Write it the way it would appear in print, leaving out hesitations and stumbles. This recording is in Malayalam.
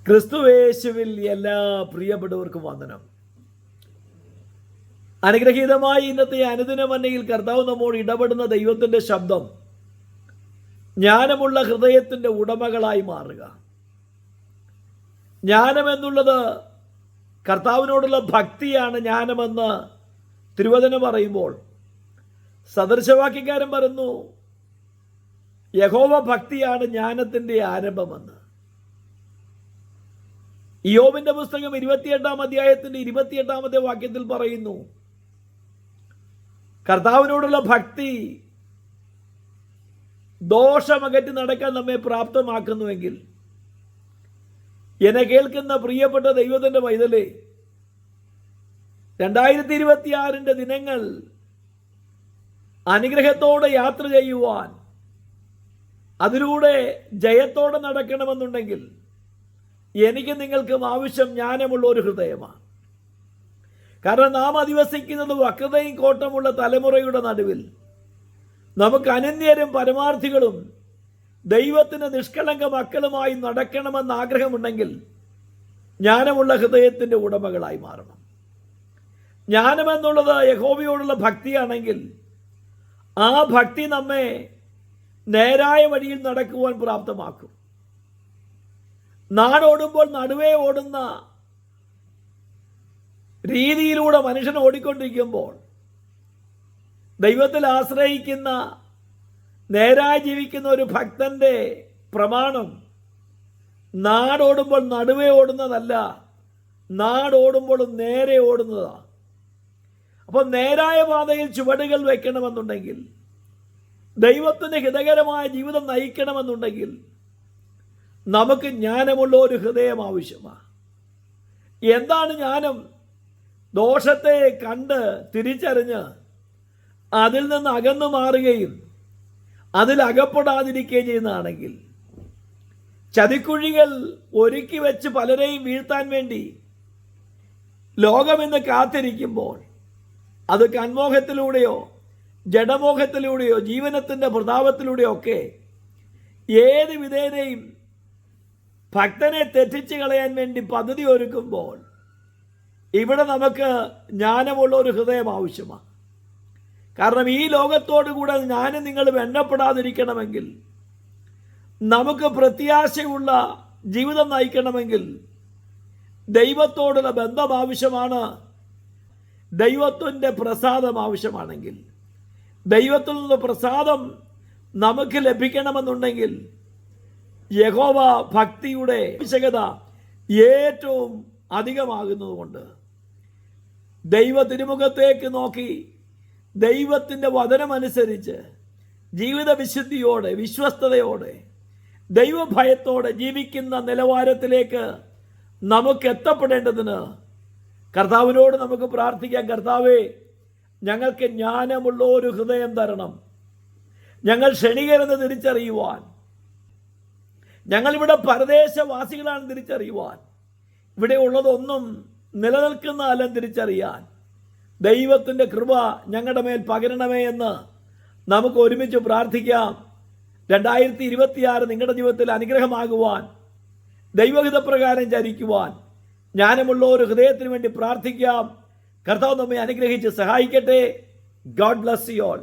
ക്രിസ്തുവേശുവിൽ എല്ലാ പ്രിയപ്പെട്ടവർക്കും വന്ദനം. അനുഗ്രഹീതമായി ഇന്നത്തെ അനുദിന മന്നയിൽ കർത്താവ് നമ്മോട് ഇടപെടുന്ന ദൈവത്തിൻ്റെ ശബ്ദം ജ്ഞാനമുള്ള ഹൃദയത്തിൻ്റെ ഉടമകളായി മാറുക. ജ്ഞാനമെന്നുള്ളത് കർത്താവിനോടുള്ള ഭക്തിയാണ് ജ്ഞാനമെന്ന് തിരുവചനം പറയുമ്പോൾ സദൃശവാക്യക്കാരൻ പറയുന്നു യഹോവ ഭക്തിയാണ് ജ്ഞാനത്തിൻ്റെ ആരംഭമെന്ന്. ഇയ്യോബിന്റെ പുസ്തകം 28-ാം അധ്യായത്തിന്റെ 28-ാമത്തെ വാക്യത്തിൽ പറയുന്നു കർത്താവിനോടുള്ള ഭക്തി ദോഷമകറ്റി നടക്കാൻ നമ്മെ പ്രാപ്തമാക്കുന്നുവെങ്കിൽ എന്നെ കേൾക്കുന്ന പ്രിയപ്പെട്ട ദൈവത്തിൻ്റെ പൈതലേ, 2026 ദിനങ്ങൾ അനുഗ്രഹത്തോടെ യാത്ര ചെയ്യുവാൻ, അതിലൂടെ ജയത്തോടെ നടക്കണമെന്നുണ്ടെങ്കിൽ എനിക്ക് നിങ്ങൾക്കും ആവശ്യം ജ്ഞാനമുള്ള ഒരു ഹൃദയമാണ്. കാരണം നാം അധിവസിക്കുന്നത് വക്രതയും കോട്ടമുള്ള തലമുറയുടെ നടുവിൽ നമുക്ക് അനന്യരും പരമാർത്ഥികളും ദൈവത്തിന് നിഷ്കളങ്ക മക്കളുമായി നടക്കണമെന്ന് ആഗ്രഹമുണ്ടെങ്കിൽ ജ്ഞാനമുള്ള ഹൃദയത്തിൻ്റെ ഉടമകളായി മാറണം. ജ്ഞാനമെന്നുള്ളത് യഹോവയോടുള്ള ഭക്തിയാണെങ്കിൽ ആ ഭക്തി നമ്മെ നേരായ വഴിയിൽ നടക്കുവാൻ പ്രാപ്തമാക്കും. നാടോടുമ്പോൾ നടുവേ ഓടുന്ന രീതിയിലൂടെ മനുഷ്യൻ ഓടിക്കൊണ്ടിരിക്കുമ്പോൾ ദൈവത്തിൽ ആശ്രയിക്കുന്ന നേരായി ജീവിക്കുന്ന ഒരു ഭക്തന്റെ പ്രമാണം നാടോടുമ്പോൾ നടുവേ ഓടുന്നതല്ല, നാടോടുമ്പോൾ നേരെ ഓടുന്നതാണ്. അപ്പോൾ നേരായ പാതയിൽ ചുവടുകൾ വയ്ക്കണമെന്നുണ്ടെങ്കിൽ, ദൈവത്തിന് ഹിതകരമായ ജീവിതം നയിക്കണമെന്നുണ്ടെങ്കിൽ നമുക്ക് ജ്ഞാനമുള്ള ഒരു ഹൃദയം ആവശ്യമാണ്. എന്താണ് ജ്ഞാനം? ദോഷത്തെ കണ്ട് തിരിച്ചറിഞ്ഞ് അതിൽ നിന്ന് അകന്നു മാറുകയും അതിൽ അകപ്പെടാതിരിക്കുകയും ചെയ്യുന്നതാണെങ്കിൽ, ചതിക്കുഴികൾ ഒരുക്കി വെച്ച് പലരെയും വീഴ്ത്താൻ വേണ്ടി ലോകമിന്ന് കാത്തിരിക്കുമ്പോൾ അത് കൺമോഹത്തിലൂടെയോ ജഡമോഹത്തിലൂടെയോ ജീവനത്തിൻ്റെ പ്രതാപത്തിലൂടെയോ ഒക്കെ ഏത് വിധേനയും ഭക്തനെ തെറ്റിച്ച് കളയാൻ വേണ്ടി പദ്ധതി ഒരുക്കുമ്പോൾ ഇവിടെ നമുക്ക് ജ്ഞാനമുള്ള ഒരു ഹൃദയം ആവശ്യമാണ്. കാരണം ഈ ലോകത്തോടു കൂടെ ഞാനും നിങ്ങളും എണ്ണപ്പെടാതിരിക്കണമെങ്കിൽ, നമുക്ക് പ്രത്യാശയുള്ള ജീവിതം നയിക്കണമെങ്കിൽ ദൈവത്തോടുള്ള ബന്ധം ആവശ്യമാണ്. ദൈവത്തിൻ്റെ പ്രസാദം ആവശ്യമാണെങ്കിൽ, ദൈവത്തിൽ നിന്ന് പ്രസാദം നമുക്ക് ലഭിക്കണമെന്നുണ്ടെങ്കിൽ യഹോവ ഭക്തിയുടെ ആവശ്യകത ഏറ്റവും അധികമാകുന്നതുകൊണ്ട് ദൈവ തിരുമുഖത്തേക്ക് നോക്കി ദൈവത്തിൻ്റെ വചനമനുസരിച്ച് ജീവിത വിശുദ്ധിയോടെ വിശ്വസ്തയോടെ ദൈവഭയത്തോടെ ജീവിക്കുന്ന നിലവാരത്തിലേക്ക് നമുക്ക് എത്തപ്പെടേണ്ടതിന് കർത്താവിനോട് നമുക്ക് പ്രാർത്ഥിക്കാം. കർത്താവേ, ഞങ്ങൾക്ക് ജ്ഞാനമുള്ള ഒരു ഹൃദയം തരണം. ഞങ്ങൾ ക്ഷണികരെന്ന് തിരിച്ചറിയുവാൻ, ഞങ്ങളിവിടെ പരദേശവാസികളാണെന്ന് തിരിച്ചറിയുവാൻ, ഇവിടെ ഉള്ളതൊന്നും നിലനിൽക്കുന്നതല്ലെന്ന് തിരിച്ചറിയാൻ ദൈവത്തിൻ്റെ കൃപ ഞങ്ങളുടെ മേൽ പകരണമേ എന്ന് നമുക്ക് ഒരുമിച്ച് പ്രാർത്ഥിക്കാം. 2026 നിങ്ങളുടെ ജീവിതത്തിൽ അനുഗ്രഹമാകുവാൻ, ദൈവഹിതപ്രകാരം ചരിക്കുവാൻ ജ്ഞാനമുള്ള ഒരു ഹൃദയത്തിന് വേണ്ടി പ്രാർത്ഥിക്കാം. കർത്താവ് നമ്മെ അനുഗ്രഹിച്ച് സഹായിക്കട്ടെ. God bless you all.